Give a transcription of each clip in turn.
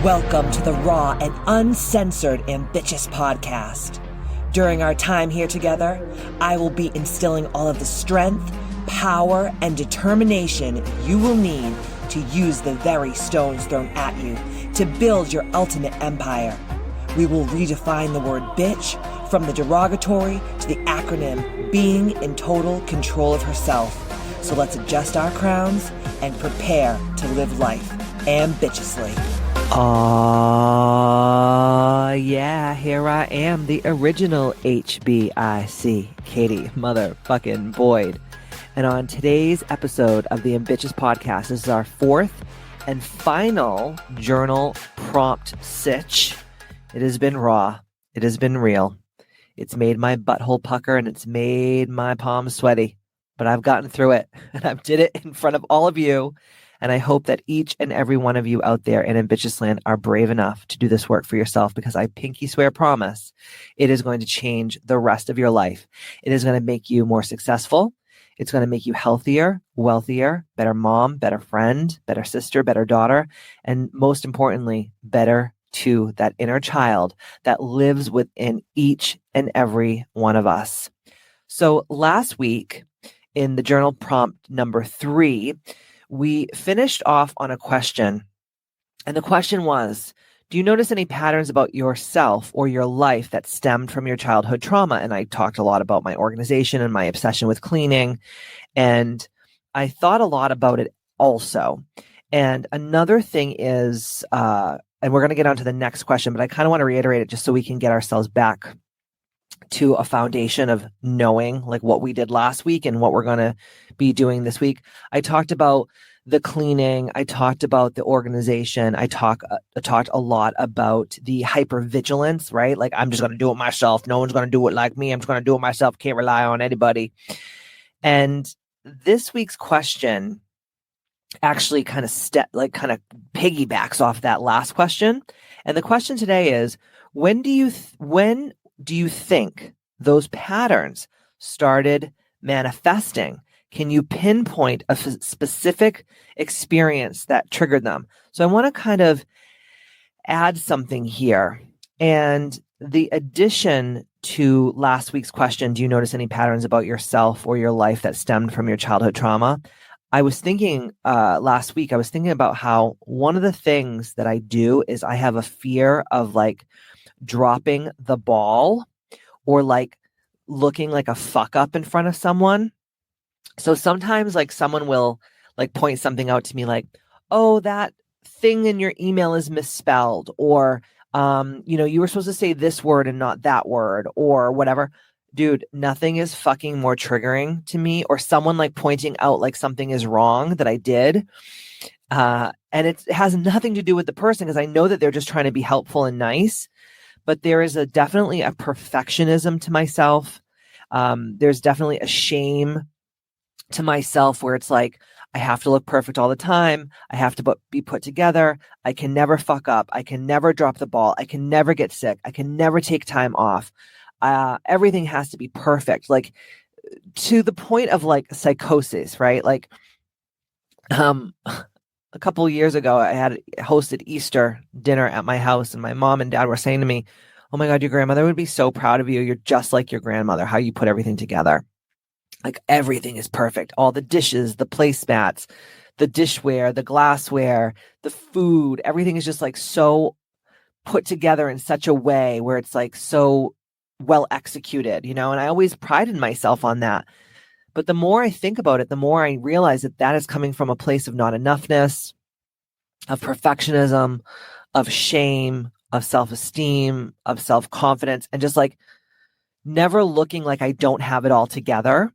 Welcome to the raw and uncensored Ambitchious Podcast. During our time here together, I will be instilling all of the strength, power, and determination you will need to use the very stones thrown at you to build your ultimate empire. We will redefine the word bitch from the derogatory to the acronym being in total control of herself. So let's adjust our crowns and prepare to live life ambitiously. Yeah, here I am, the original HBIC, Katie motherfucking Boyd. And on today's episode of the Ambitchious Podcast, this is our fourth and final journal prompt sitch. It has been raw. It has been real. It's made my butthole pucker and it's made my palms sweaty. But I've gotten through it and I've did it in front of all of you. And I hope that each and every one of you out there in Ambitchious Land are brave enough to do this work for yourself, because I pinky swear promise it is going to change the rest of your life. It is going to make you more successful. It's going to make you healthier, wealthier, better mom, better friend, better sister, better daughter, and most importantly, better to that inner child that lives within each and every one of us. So last week in the journal prompt number 3, we finished off on a question, and the question was, do you notice any patterns about yourself or your life that stemmed from your childhood trauma? And I talked a lot about my organization and my obsession with cleaning, and I thought a lot about it also. And another thing is, and we're going to get on to the next question, but I kind of want to reiterate it just so we can get ourselves back to a foundation of knowing like what we did last week and what we're going to be doing this week. I talked about the cleaning. I talked about the organization. I talked a lot about the hypervigilance, right? Like, I'm just going to do it myself. No one's going to do it like me. I'm just going to do it myself. Can't rely on anybody. And this week's question actually kind of piggybacks off that last question. And the question today is, when do you think those patterns started manifesting? Can you pinpoint a specific experience that triggered them? So I want to kind of add something here. And the addition to last week's question, do you notice any patterns about yourself or your life that stemmed from your childhood trauma? I was thinking last week, I was thinking about how one of the things that I do is I have a fear of like dropping the ball or like looking like a fuck up in front of someone. So sometimes like someone will like point something out to me like, oh, that thing in your email is misspelled, or, you were supposed to say this word and not that word, or whatever. Dude, nothing is fucking more triggering to me, or someone like pointing out like something is wrong that I did. And it has nothing to do with the person, because I know that they're just trying to be helpful and nice. But there is definitely a perfectionism to myself. There's definitely a shame to myself where it's like, I have to look perfect all the time. I have to be put together. I can never fuck up. I can never drop the ball. I can never get sick. I can never take time off. Everything has to be perfect, like to the point of like psychosis, right? Like, a couple of years ago, I had hosted Easter dinner at my house, and my mom and dad were saying to me, oh my God, your grandmother would be so proud of you. You're just like your grandmother, how you put everything together. Like, everything is perfect. All the dishes, the placemats, the dishware, the glassware, the food, everything is just like so put together in such a way where it's like so well executed, and I always prided myself on that. But the more I think about it, the more I realize that that is coming from a place of not enoughness, of perfectionism, of shame, of self-esteem, of self-confidence, and just like never looking like I don't have it all together.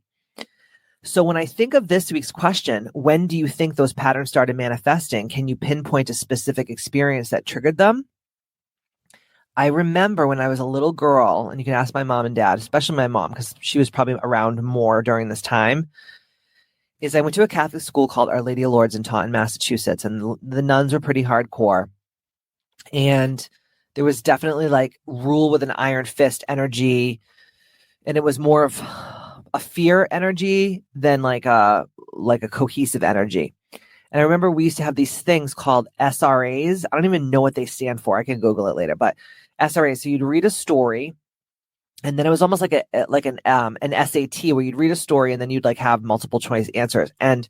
So when I think of this week's question, when do you think those patterns started manifesting? Can you pinpoint a specific experience that triggered them? I remember when I was a little girl, and you can ask my mom and dad, especially my mom, because she was probably around more during this time, is I went to a Catholic school called Our Lady of Lourdes in Taunton, Massachusetts, and the nuns were pretty hardcore. And there was definitely like rule with an iron fist energy, and it was more of a fear energy than like a cohesive energy. And I remember we used to have these things called SRAs. I don't even know what they stand for. I can Google it later, but SRAs. So you'd read a story, and then it was almost like an SAT where you'd read a story and then you'd like have multiple choice answers. And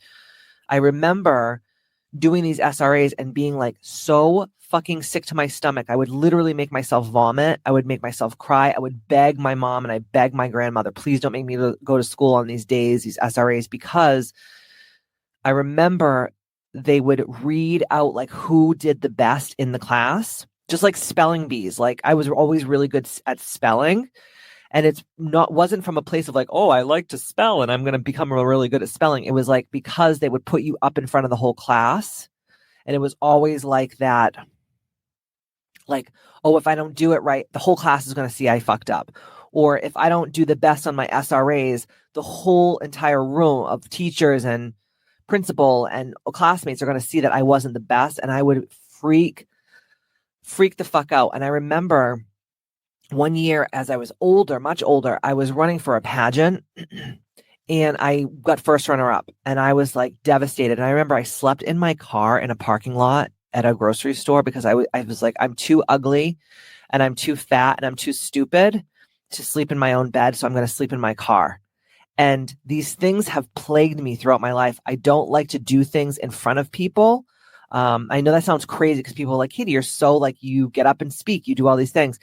I remember doing these SRAs and being like so fucking sick to my stomach. I would literally make myself vomit. I would make myself cry. I would beg my mom and I begged my grandmother, please don't make me go to school on these days, these SRAs, because I remember they would read out like who did the best in the class, just like spelling bees. Like I was always really good at spelling. And wasn't from a place of like, oh, I like to spell and I'm going to become really good at spelling. It was like because they would put you up in front of the whole class. And it was always like that, like, oh, if I don't do it right, the whole class is going to see I fucked up. Or if I don't do the best on my SRAs, the whole entire room of teachers and principal and classmates are going to see that I wasn't the best. And I would freak the fuck out. And I remember one year as I was older, much older, I was running for a pageant and I got first runner up and I was like devastated. And I remember I slept in my car in a parking lot at a grocery store because I was like, I'm too ugly and I'm too fat and I'm too stupid to sleep in my own bed. So I'm going to sleep in my car. And these things have plagued me throughout my life. I don't like to do things in front of people. I know that sounds crazy because people are like, Katie, you're so like, you get up and speak, you do all these things.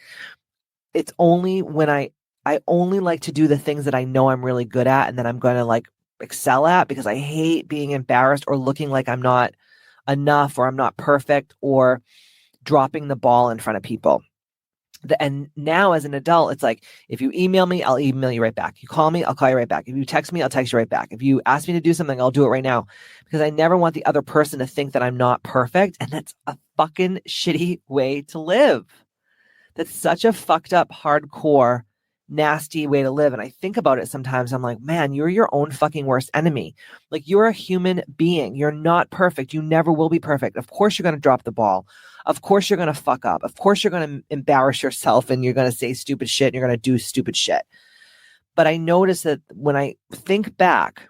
It's only when I only like to do the things that I know I'm really good at and that I'm going to like excel at, because I hate being embarrassed or looking like I'm not enough or I'm not perfect or dropping the ball in front of people. And now as an adult, it's like, if you email me, I'll email you right back. You call me, I'll call you right back. If you text me, I'll text you right back. If you ask me to do something, I'll do it right now, because I never want the other person to think that I'm not perfect. And that's a fucking shitty way to live. That's such a fucked up, hardcore, nasty way to live. And I think about it sometimes. I'm like, man, you're your own fucking worst enemy. Like, you're a human being. You're not perfect. You never will be perfect. Of course, you're going to drop the ball. Of course, you're going to fuck up. Of course, you're going to embarrass yourself and you're going to say stupid shit and you're going to do stupid shit. But I notice that when I think back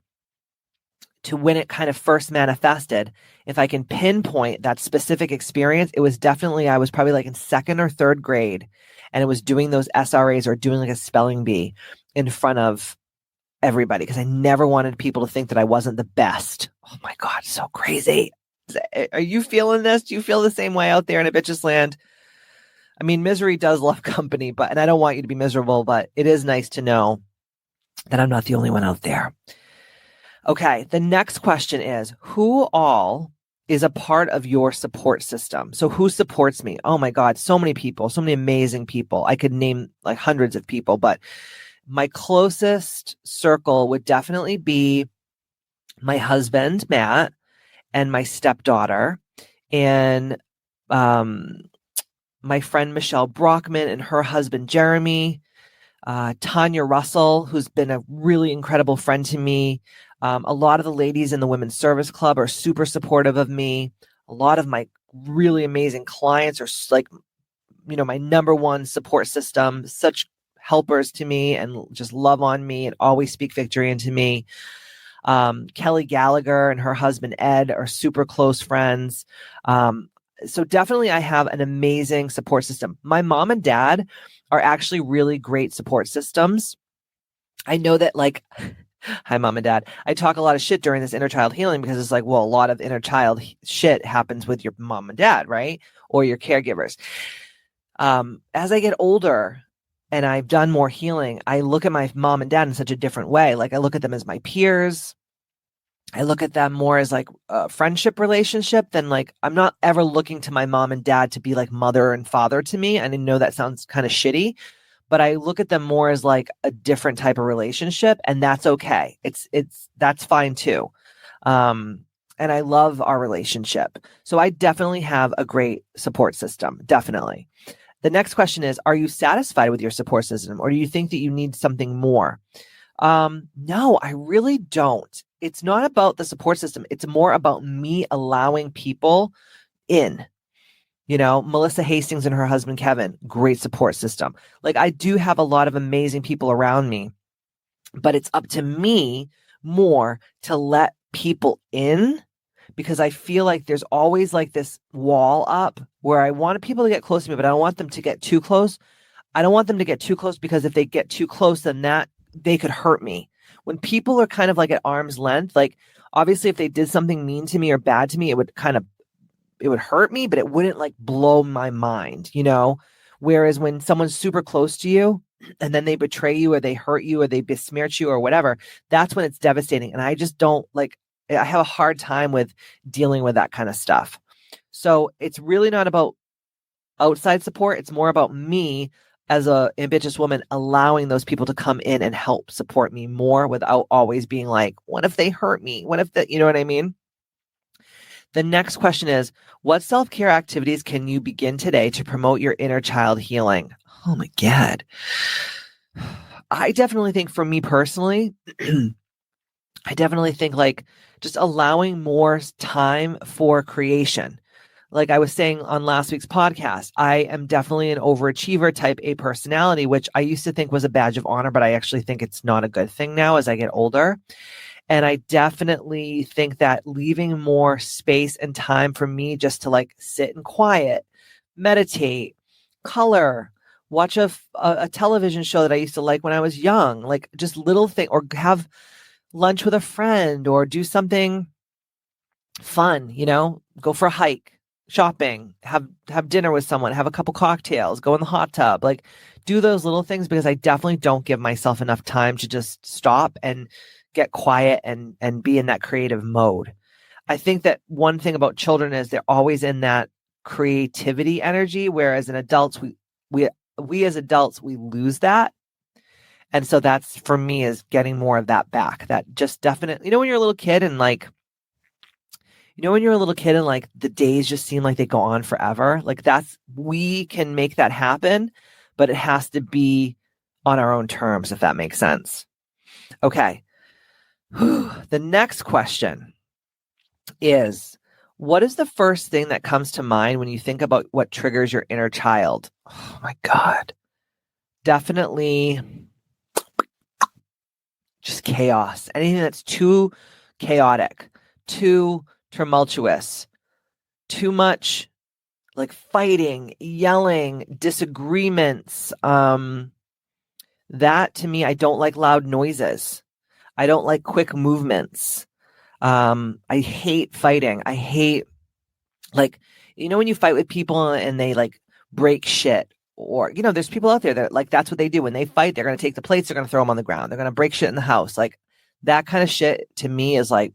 to when it kind of first manifested, if I can pinpoint that specific experience, it was definitely, I was probably like in second or third grade, and it was doing those SRAs or doing like a spelling bee in front of everybody, because I never wanted people to think that I wasn't the best. Oh my God, so crazy. Are you feeling this? Do you feel the same way out there in Ambitchious land? I mean, misery does love company, and I don't want you to be miserable, but it is nice to know that I'm not the only one out there. Okay, the next question is, who all is a part of your support system? So who supports me? Oh my God, so many people, so many amazing people. I could name like hundreds of people, but my closest circle would definitely be my husband, Matt, and my stepdaughter, and my friend Michelle Brockman and her husband, Jeremy, Tanya Russell, who's been a really incredible friend to me. A lot of the ladies in the Women's Service Club are super supportive of me. A lot of my really amazing clients are like, my number one support system, such helpers to me and just love on me and always speak victory into me. Kelly Gallagher and her husband, Ed, are super close friends. So definitely I have an amazing support system. My mom and dad are actually really great support systems. I know that, like, hi, mom and dad, I talk a lot of shit during this inner child healing because it's like, well, a lot of inner child shit happens with your mom and dad, right? Or your caregivers. As I get older and I've done more healing, I look at my mom and dad in such a different way. Like, I look at them as my peers. I look at them more as like a friendship relationship than like, I'm not ever looking to my mom and dad to be like mother and father to me. And I know that sounds kind of shitty, but I look at them more as like a different type of relationship, and that's okay. That's fine too. And I love our relationship. So I definitely have a great support system. Definitely. The next question is, are you satisfied with your support system, or do you think that you need something more? No, I really don't. It's not about the support system. It's more about me allowing people in. Melissa Hastings and her husband, Kevin, great support system. Like, I do have a lot of amazing people around me, but it's up to me more to let people in, because I feel like there's always like this wall up where I want people to get close to me, but I don't want them to get too close. I don't want them to get too close because if they get too close, then they could hurt me. When people are kind of like at arm's length, like obviously if they did something mean to me or bad to me, it would hurt me, but it wouldn't like blow my mind, Whereas when someone's super close to you and then they betray you or they hurt you or they besmirch you or whatever, that's when it's devastating. And I just don't I have a hard time with dealing with that kind of stuff. So it's really not about outside support. It's more about me as a ambitious woman allowing those people to come in and help support me more without always being like, what if they hurt me? What if that, you know what I mean? The next question is, what self-care activities can you begin today to promote your inner child healing? Oh my God. I definitely think for me personally, I definitely think like just allowing more time for creation. Like I was saying on last week's podcast, I am definitely an overachiever type A personality, which I used to think was a badge of honor, but I actually think it's not a good thing now as I get older. And I definitely think that leaving more space and time for me just to like sit in quiet, meditate, color, watch a television show that I used to like when I was young, like just little thing, or have lunch with a friend or do something fun, go for a hike, shopping, have dinner with someone, have a couple cocktails, go in the hot tub, like do those little things because I definitely don't give myself enough time to just stop and get quiet and be in that creative mode. I think that one thing about children is they're always in that creativity energy, whereas in adults, we as adults, we lose that. And so that's for me is getting more of that back. That just definitely, when you're a little kid and like, the days just seem like they go on forever. Like we can make that happen, but it has to be on our own terms, if that makes sense. Okay. The next question is, what is the first thing that comes to mind when you think about what triggers your inner child? Oh my God. Definitely just chaos. Anything that's too chaotic, too tumultuous, too much like fighting, yelling, disagreements. That to me, I don't like loud noises. I don't like quick movements. I hate fighting. I hate when you fight with people and they like break shit, or, there's people out there that like, that's what they do when they fight. They're going to take the plates, they're going to throw them on the ground. They're going to break shit in the house. Like that kind of shit to me is like,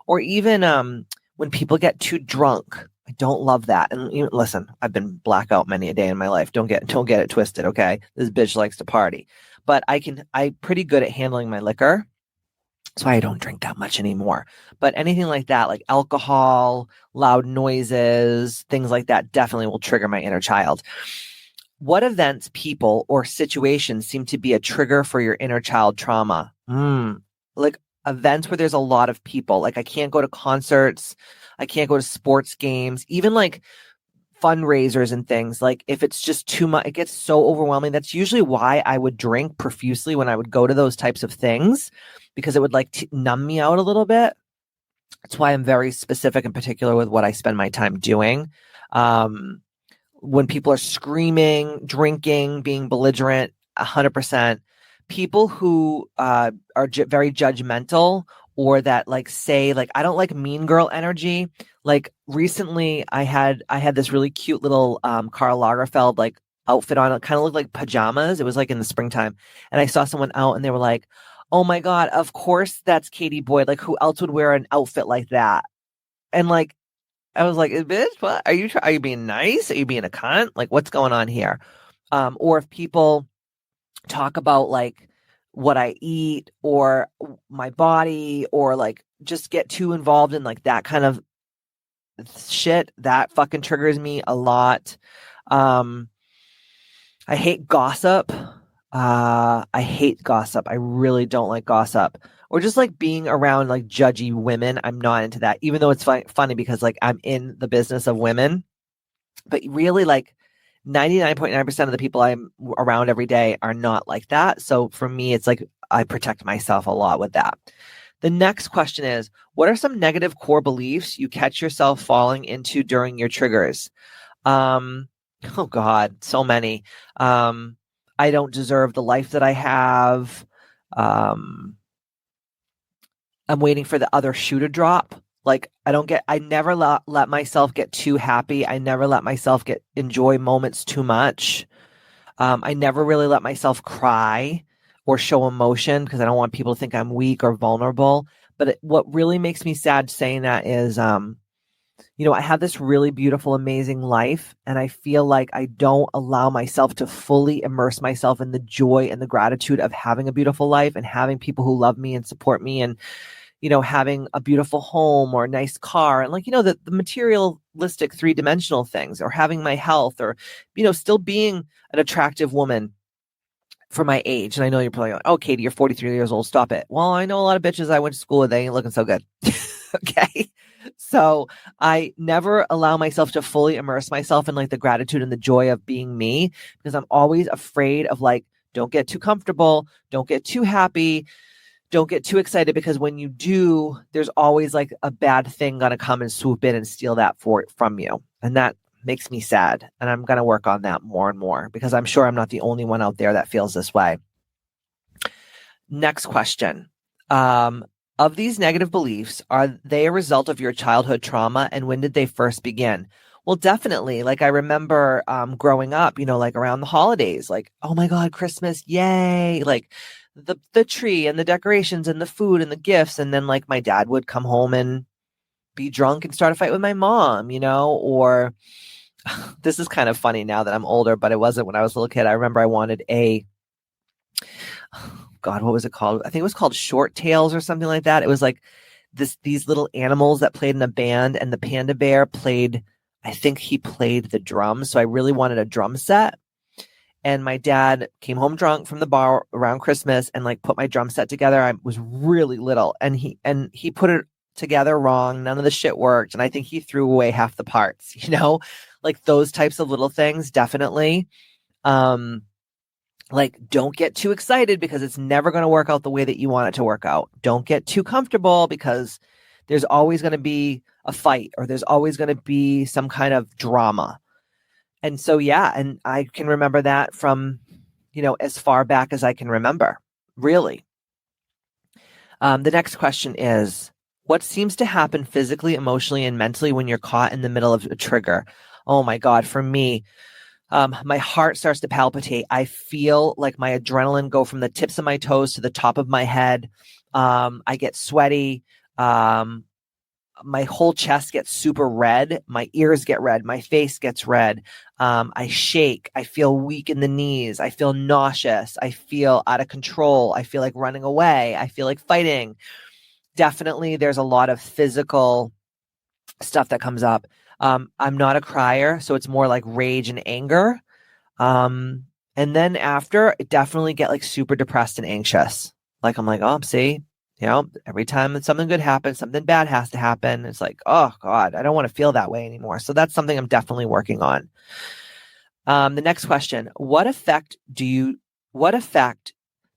Or even, when people get too drunk, I don't love that. And listen, I've been blackout many a day in my life. Don't get it twisted. Okay. This bitch likes to party, but I'm pretty good at handling my liquor. That's why I don't drink that much anymore. But anything like that, like alcohol, loud noises, things like that definitely will trigger my inner child. What events, people, or situations seem to be a trigger for your inner child trauma? Like events where there's a lot of people. Like I can't go to concerts. I can't go to sports games, even like fundraisers and things. Like if it's just too much, it gets so overwhelming. That's usually why I would drink profusely when I would go to those types of things, because it would like numb me out a little bit. That's why I'm very specific and particular with what I spend my time doing. When people are screaming, drinking, being belligerent, 100%. People who are very judgmental, or that like say like, I don't like mean girl energy. Like recently I had this really cute little Karl Lagerfeld like outfit on. It kind of looked like pajamas. It was like in the springtime. And I saw someone out and they were like, oh my God, of course that's Katie Boyd. Like who else would wear an outfit like that? And like, I was like, bitch, what? Are you being nice? Are you being a cunt? Like what's going on here? Or if people talk about like what I eat or my body, or like just get too involved in like that kind of shit, that fucking triggers me a lot. I hate gossip. I hate gossip. I really don't like gossip, or just like being around like judgy women. I'm not into that, even though it's funny because like I'm in the business of women, but really like 99.9% of the people I'm around every day are not like that. So for me, it's like I protect myself a lot with that. The next question is, what are some negative core beliefs you catch yourself falling into during your triggers? Oh God, so many. I don't deserve the life that I have. I'm waiting for the other shoe to drop. Like I never let myself get too happy. I never let myself enjoy moments too much. I never really let myself cry or show emotion because I don't want people to think I'm weak or vulnerable. But what really makes me sad saying that is, I have this really beautiful, amazing life, and I feel like I don't allow myself to fully immerse myself in the joy and the gratitude of having a beautiful life and having people who love me and support me and, having a beautiful home or a nice car and the materialistic three-dimensional things, or having my health, or, still being an attractive woman for my age. And I know you're probably like, oh, Katie, you're 43 years old. Stop it. Well, I know a lot of bitches I went to school with, they ain't looking so good. Okay. So I never allow myself to fully immerse myself in the gratitude and the joy of being me, because I'm always afraid of don't get too comfortable. Don't get too happy. Don't get too excited, because when you do, there's always a bad thing going to come and swoop in and steal that from you. And that makes me sad. And I'm going to work on that more and more, because I'm sure I'm not the only one out there that feels this way. Next question. Of these negative beliefs, are they a result of your childhood trauma, and when did they first begin? Well, definitely. I remember growing up, around the holidays, oh my God, Christmas, yay. The tree and the decorations and the food and the gifts. And then my dad would come home and be drunk and start a fight with my mom, or this is kind of funny now that I'm older, but it wasn't when I was a little kid. I remember I wanted God, what was it called? I think it was called Short Tails or something like that. It was these little animals that played in a band, and the panda bear I think he played the drums. So I really wanted a drum set. And my dad came home drunk from the bar around Christmas and put my drum set together. I was really little, and he put it together wrong. None of the shit worked. And I think he threw away half the parts, those types of little things. Definitely. Don't get too excited, because it's never going to work out the way that you want it to work out. Don't get too comfortable, because there's always going to be a fight, or there's always going to be some kind of drama. And so, yeah, and I can remember that from, as far back as I can remember, really. The next question is, what seems to happen physically, emotionally, and mentally when you're caught in the middle of a trigger? Oh my God, for me, my heart starts to palpitate. I feel like my adrenaline go from the tips of my toes to the top of my head. I get sweaty. My whole chest gets super red. My ears get red. My face gets red. I shake. I feel weak in the knees. I feel nauseous. I feel out of control. I feel like running away. I feel like fighting. Definitely, there's a lot of physical stuff that comes up. I'm not a crier, so it's more like rage and anger. And then after, I definitely get super depressed and anxious. I'm oh, see, every time that something good happens, something bad has to happen. It's oh God, I don't want to feel that way anymore. So that's something I'm definitely working on. The next question, what effect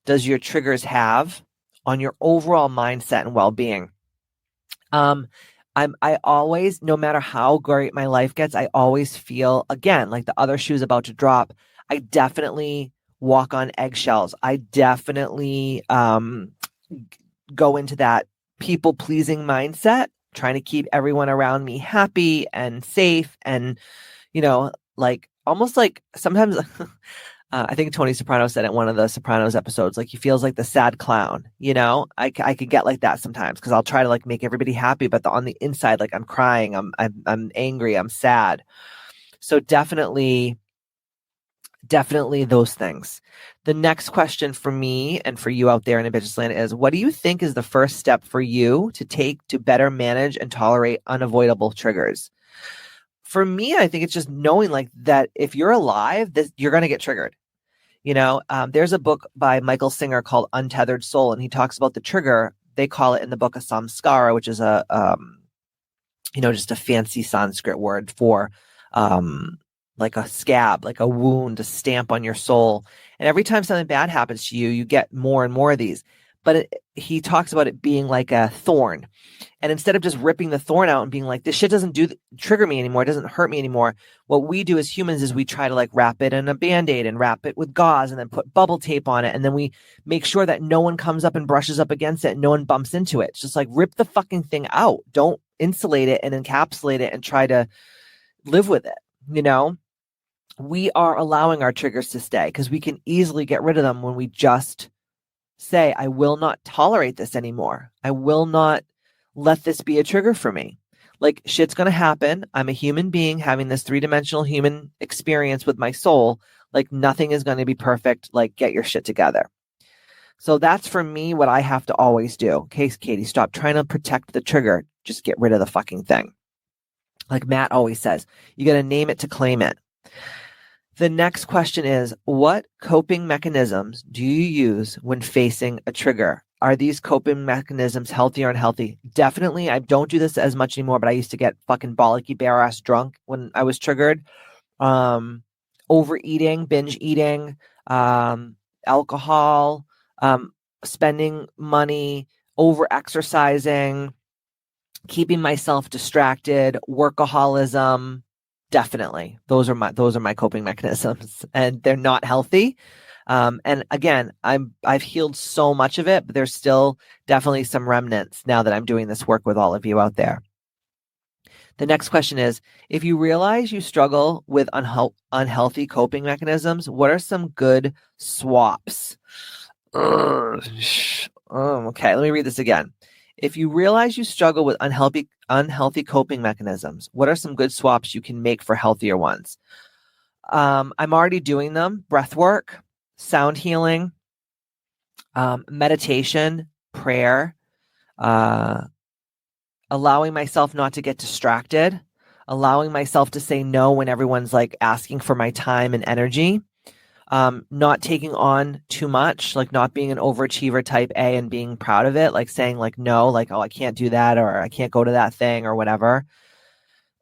does your triggers have on your overall mindset and well-being? I always, no matter how great my life gets, I always feel, again, like the other shoe's about to drop. I definitely walk on eggshells. I definitely go into that people-pleasing mindset, trying to keep everyone around me happy and safe, and almost like sometimes I think Tony Soprano said it in one of the Sopranos episodes, he feels like the sad clown, I could get like that sometimes, because I'll try to make everybody happy, but on the inside, I'm crying, I'm angry, I'm sad. So definitely those things. The next question for me and for you out there in Ambitchious Land is, what do you think is the first step for you to take to better manage and tolerate unavoidable triggers? For me, I think it's just knowing that if you're alive, you're going to get triggered. There's a book by Michael Singer called Untethered Soul, and he talks about the trigger. They call it in the book a samskara, which is a just a fancy Sanskrit word for a scab, like a wound, a stamp on your soul. And every time something bad happens to you, you get more and more of these. but he talks about it being like a thorn. And instead of just ripping the thorn out and being like, this shit doesn't trigger me anymore, it doesn't hurt me anymore, what we do as humans is we try to like wrap it in a Band-Aid and wrap it with gauze and then put bubble tape on it. And then we make sure that no one comes up and brushes up against it and no one bumps into it. It's just like, rip the fucking thing out. Don't insulate it and encapsulate it and try to live with it. You know, we are allowing our triggers to stay because we can easily get rid of them when we just say, I will not tolerate this anymore. I will not let this be a trigger for me. Like, shit's going to happen. I'm a human being having this 3-dimensional human experience with my soul. Like, nothing is going to be perfect. Like, get your shit together. So that's for me what I have to always do. Okay, Katie, stop trying to protect the trigger. Just get rid of the fucking thing. Like Matt always says, you got to name it to claim it. The next question is, what coping mechanisms do you use when facing a trigger? Are these coping mechanisms healthy or unhealthy? Definitely. I don't do this as much anymore, but I used to get fucking bollocky bare ass drunk when I was triggered. Overeating, binge eating, alcohol, spending money, over exercising, keeping myself distracted, workaholism. Definitely. Those are my coping mechanisms, and they're not healthy. And again, I've healed so much of it, but there's still definitely some remnants now that I'm doing this work with all of you out there. The next question is, if you realize you struggle with unhealthy coping mechanisms, what are some good swaps? Okay, let me read this again. If you realize you struggle with unhealthy coping mechanisms, what are some good swaps you can make for healthier ones? I'm already doing them. Breath work, sound healing, meditation, prayer, allowing myself not to get distracted, allowing myself to say no when everyone's like asking for my time and energy, not taking on too much, like not being an overachiever type A and being proud of it, like saying like no, like, oh, I can't do that, or I can't go to that thing or whatever.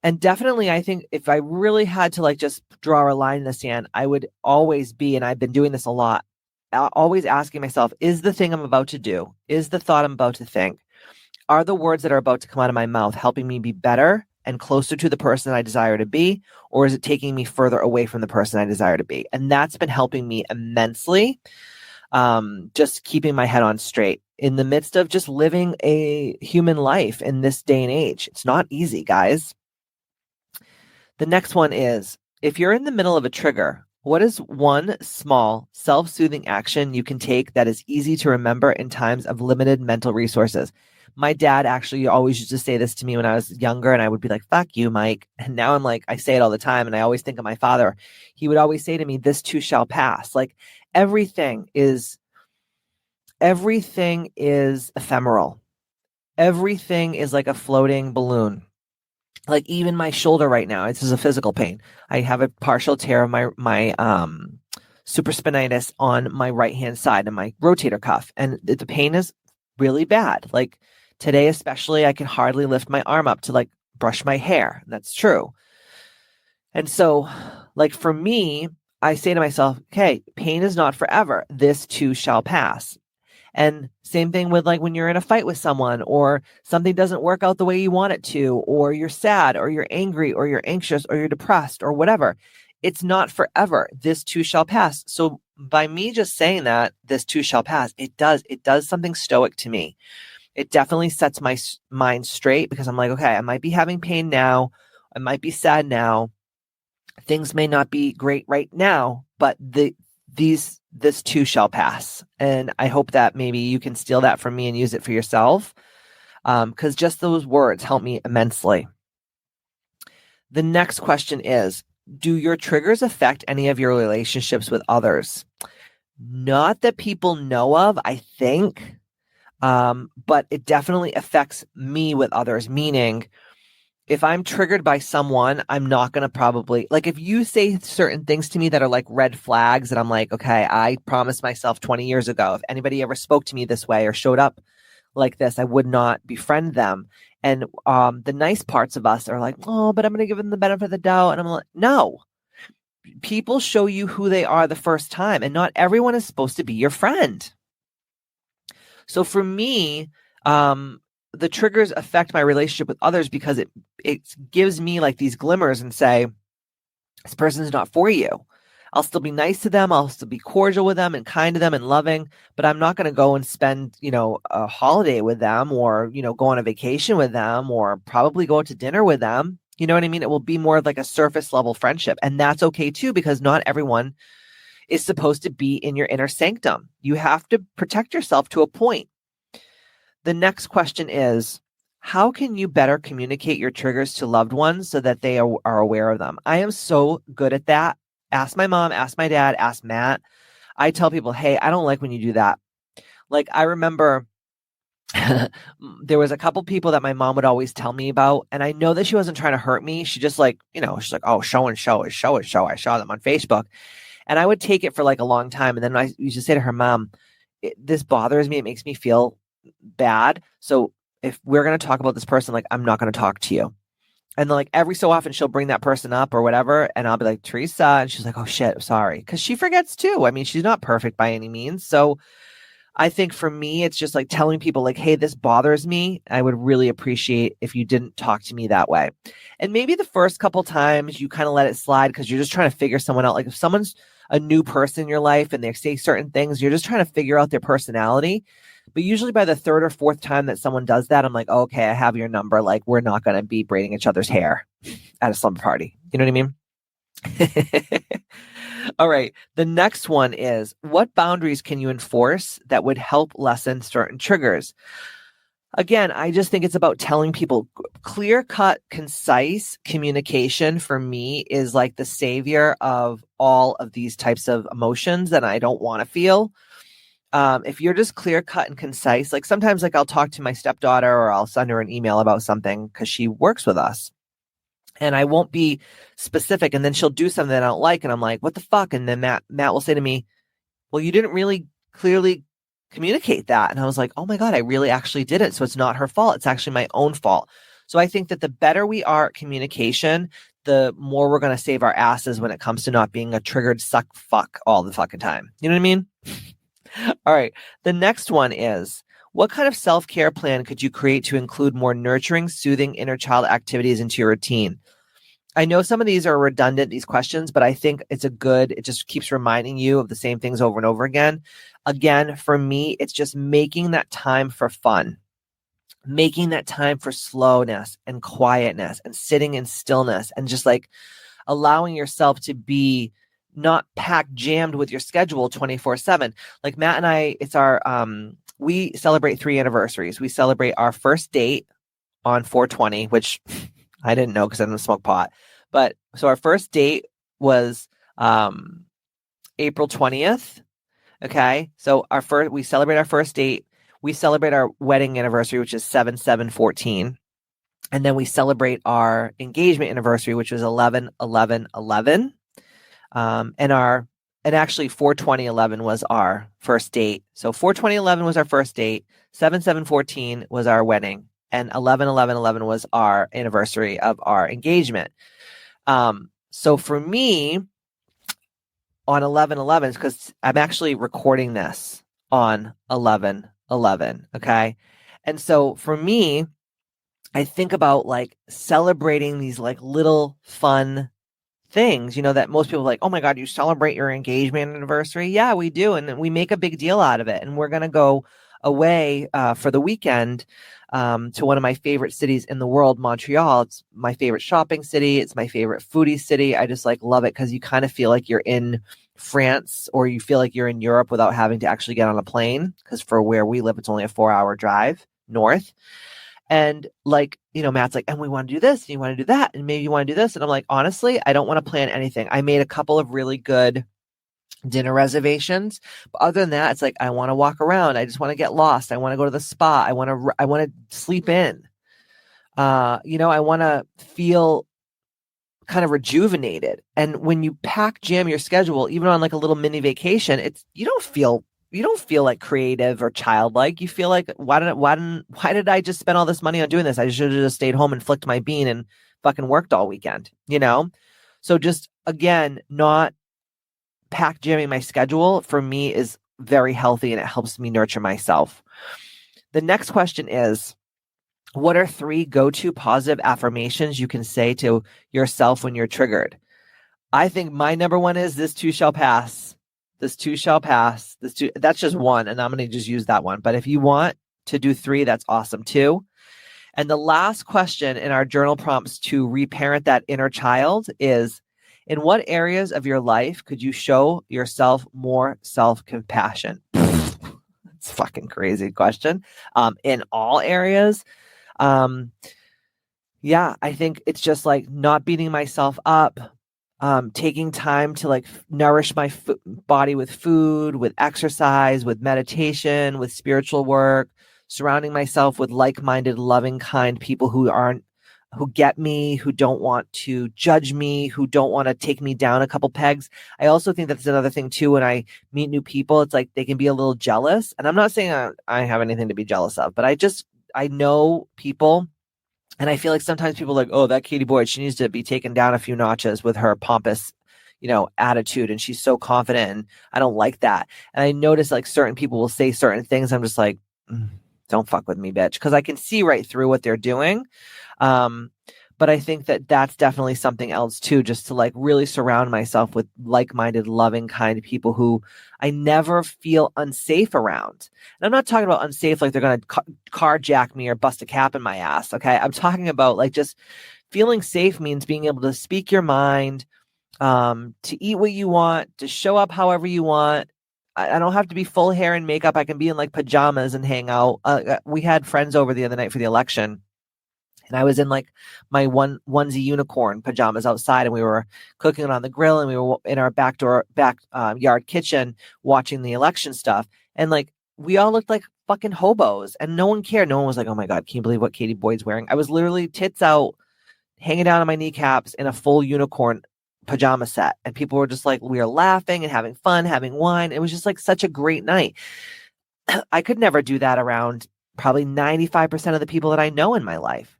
And definitely, I think if I really had to like just draw a line in the sand, I would always be, and I've been doing this a lot, always asking myself, is the thing I'm about to do, is the thought I'm about to think, are the words that are about to come out of my mouth helping me be better and closer to the person I desire to be, or is it taking me further away from the person I desire to be? And that's been helping me immensely, just keeping my head on straight in the midst of just living a human life in this day and age. It's not easy, guys. The next one is, if you're in the middle of a trigger, what is one small self-soothing action you can take that is easy to remember in times of limited mental resources? My dad actually always used to say this to me when I was younger, and I would be like, fuck you, Mike. And now I'm like, I say it all the time, and I always think of my father. He would always say to me, this too shall pass. Like, everything is ephemeral. Everything is like a floating balloon. Like, even my shoulder right now, this is a physical pain. I have a partial tear of my supraspinatus on my right-hand side and my rotator cuff. And the pain is really bad. Like, today especially, I can hardly lift my arm up to like brush my hair. That's true. And so, like, for me, I say to myself, okay, pain is not forever. This too shall pass. And same thing with like when you're in a fight with someone, or something doesn't work out the way you want it to, or you're sad, or you're angry, or you're anxious, or you're depressed, or whatever. It's not forever. This too shall pass. So by me just saying that, this too shall pass, it does something stoic to me. It definitely sets my mind straight, because I'm like, okay, I might be having pain now. I might be sad now. Things may not be great right now, but this too shall pass. And I hope that maybe you can steal that from me and use it for yourself, because just those words help me immensely. The next question is, do your triggers affect any of your relationships with others? Not that people know of, I think, but it definitely affects me with others, meaning if I'm triggered by someone, I'm not going to probably, like, if you say certain things to me that are like red flags, and I'm like, okay, I promised myself 20 years ago, if anybody ever spoke to me this way or showed up like this, I would not befriend them. And the nice parts of us are like, oh, but I'm going to give them the benefit of the doubt. And I'm like, no, people show you who they are the first time, and not everyone is supposed to be your friend. So for me, the triggers affect my relationship with others because it gives me like these glimmers and say, this person's not for you. I'll still be nice to them. I'll still be cordial with them and kind to them and loving, but I'm not going to go and spend, a holiday with them or, go on a vacation with them or probably go out to dinner with them. You know what I mean? It will be more like a surface level friendship. And that's okay too, because not everyone is supposed to be in your inner sanctum. You have to protect yourself to a point. The next question is, how can you better communicate your triggers to loved ones so that they are aware of them? I am so good at that. Ask my mom, ask my dad, ask Matt. I tell people, hey, I don't like when you do that. Like, I remember there was a couple people that my mom would always tell me about, and I know that she wasn't trying to hurt me. She just like, she's like, oh, show and show is show is show. I saw them on Facebook. And I would take it for like a long time. And then I used to say to her, Mom, this bothers me. It makes me feel bad. So if we're going to talk about this person, like, I'm not going to talk to you. And then like every so often she'll bring that person up or whatever. And I'll be like, Teresa. And she's like, oh shit, sorry. Cause she forgets too. I mean, she's not perfect by any means. So I think for me, it's just like telling people like, hey, this bothers me. I would really appreciate if you didn't talk to me that way. And maybe the first couple times you kind of let it slide because you're just trying to figure someone out. Like if someone's a new person in your life and they say certain things, you're just trying to figure out their personality. But usually by the third or fourth time that someone does that, I'm like, oh, okay, I have your number. Like, we're not going to be braiding each other's hair at a slumber party. You know what I mean? All right. The next one is, what boundaries can you enforce that would help lessen certain triggers? Again, I just think it's about telling people. Clear-cut, concise communication for me is like the savior of all of these types of emotions that I don't want to feel. If you're just clear cut and concise, like sometimes like I'll talk to my stepdaughter or I'll send her an email about something because she works with us and I won't be specific. And then she'll do something that I don't like. And I'm like, what the fuck? And then Matt will say to me, well, you didn't really clearly communicate that. And I was like, oh my God, I really actually did it. So it's not her fault. It's actually my own fault. So I think that the better we are at communication, the more we're going to save our asses when it comes to not being a triggered fuck all the fucking time. You know what I mean? All right. The next one is, what kind of self-care plan could you create to include more nurturing, soothing inner child activities into your routine? I know some of these are redundant, these questions, but I think it just keeps reminding you of the same things over and over again. Again, for me, it's just making that time for fun, making that time for slowness and quietness and sitting in stillness and just like allowing yourself to be not packed jammed with your schedule 24/7. Like Matt and I, it's our, we celebrate 3 anniversaries. We celebrate our first date on 4/20, which I didn't know because I didn't smoke pot. But so our first date was April 20th. Okay. So we celebrate our first date. We celebrate our wedding anniversary, which is 7/7/14. And then we celebrate our engagement anniversary, which was 11/11/11. And actually 4/20/11 was our first date. So 4/20/11 was our first date. 7/7/14 was our wedding. And 11/11/11 was our anniversary of our engagement. So for me, on 11/11, because I'm actually recording this on 11/11. Okay. And so for me, I think about like celebrating these like little fun things, that most people are like, oh my God, you celebrate your engagement anniversary? Yeah, we do. And we make a big deal out of it. And we're going to go away for the weekend to one of my favorite cities in the world, Montreal. It's my favorite shopping city. It's my favorite foodie city. I just like love it because you kind of feel like you're in France or you feel like you're in Europe without having to actually get on a plane. Because for where we live, it's only a 4-hour drive north. And like, Matt's like, and we want to do this, and you want to do that, and maybe you want to do this. And I'm like, honestly, I don't want to plan anything. I made a couple of really good dinner reservations. But other than that, it's like, I want to walk around. I just want to get lost. I want to go to the spa. I want to sleep in. I want to feel kind of rejuvenated. And when you jam your schedule, even on like a little mini vacation, you don't feel like creative or childlike. You feel like, why did I just spend all this money on doing this? I should have just stayed home and flicked my bean and fucking worked all weekend, So just, again, not pack jamming my schedule for me is very healthy and it helps me nurture myself. The next question is, what are 3 go-to positive affirmations you can say to yourself when you're triggered? I think my number one is, this too shall pass. This too shall pass. That's just one, and I'm going to just use that one. But if you want to do 3, that's awesome too. And the last question in our journal prompts to reparent that inner child is, in what areas of your life could you show yourself more self-compassion? It's a fucking crazy question. In all areas. Yeah, I think it's just like not beating myself up, taking time to like nourish my body with food, with exercise, with meditation, with spiritual work, surrounding myself with like-minded, loving, kind people who get me, who don't want to judge me, who don't want to take me down a couple pegs. I also think that's another thing too. When I meet new people, it's like they can be a little jealous, and I'm not saying I have anything to be jealous of, but I know people. And I feel like sometimes people are like, oh, that Katie Boyd, she needs to be taken down a few notches with her pompous, attitude. And she's so confident. And I don't like that. And I notice like certain people will say certain things. I'm just like, don't fuck with me, bitch. Because I can see right through what they're doing. But I think that that's definitely something else too, just to like really surround myself with like-minded, loving, kind people who I never feel unsafe around. And I'm not talking about unsafe like they're going to carjack me or bust a cap in my ass. Okay. I'm talking about like just feeling safe means being able to speak your mind, to eat what you want, to show up however you want. I don't have to be full hair and makeup. I can be in like pajamas and hang out. We had friends over the other night for the election. And I was in like my onesie unicorn pajamas outside, and we were cooking it on the grill, and we were in our backyard kitchen watching the election stuff. And like, we all looked like fucking hobos, and no one cared. No one was like, oh my God, can you believe what Katie Boyd's wearing? I was literally tits out, hanging down on my kneecaps in a full unicorn pajama set. And people were just like, we were laughing and having fun, having wine. It was just like such a great night. I could never do that around probably 95% of the people that I know in my life.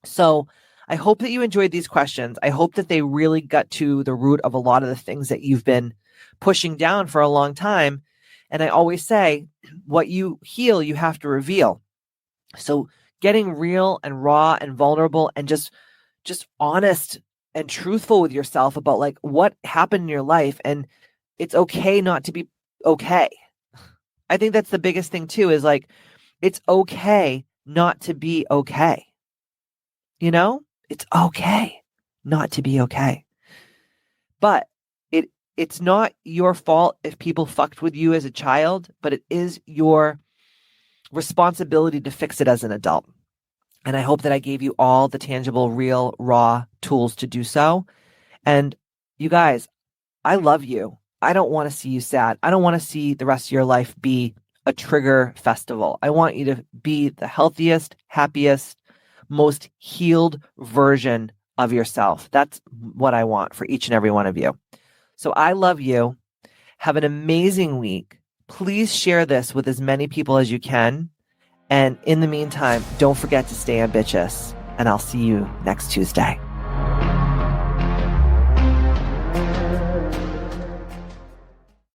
So I hope that you enjoyed these questions. I hope that they really got to the root of a lot of the things that you've been pushing down for a long time. And I always say, what you heal, you have to reveal. So getting real and raw and vulnerable and just honest and truthful with yourself about like what happened in your life. And it's okay not to be okay. I think that's the biggest thing too, is like, it's okay not to be okay. It's okay not to be okay. But it's not your fault if people fucked with you as a child, but it is your responsibility to fix it as an adult. And I hope that I gave you all the tangible, real, raw tools to do so. And you guys, I love you. I don't want to see you sad. I don't want to see the rest of your life be a trigger festival. I want you to be the healthiest, happiest, most healed version of yourself. That's what I want for each and every one of you. So I love you. Have an amazing week. Please share this with as many people as you can. And in the meantime, don't forget to stay ambitious. And I'll see you next Tuesday.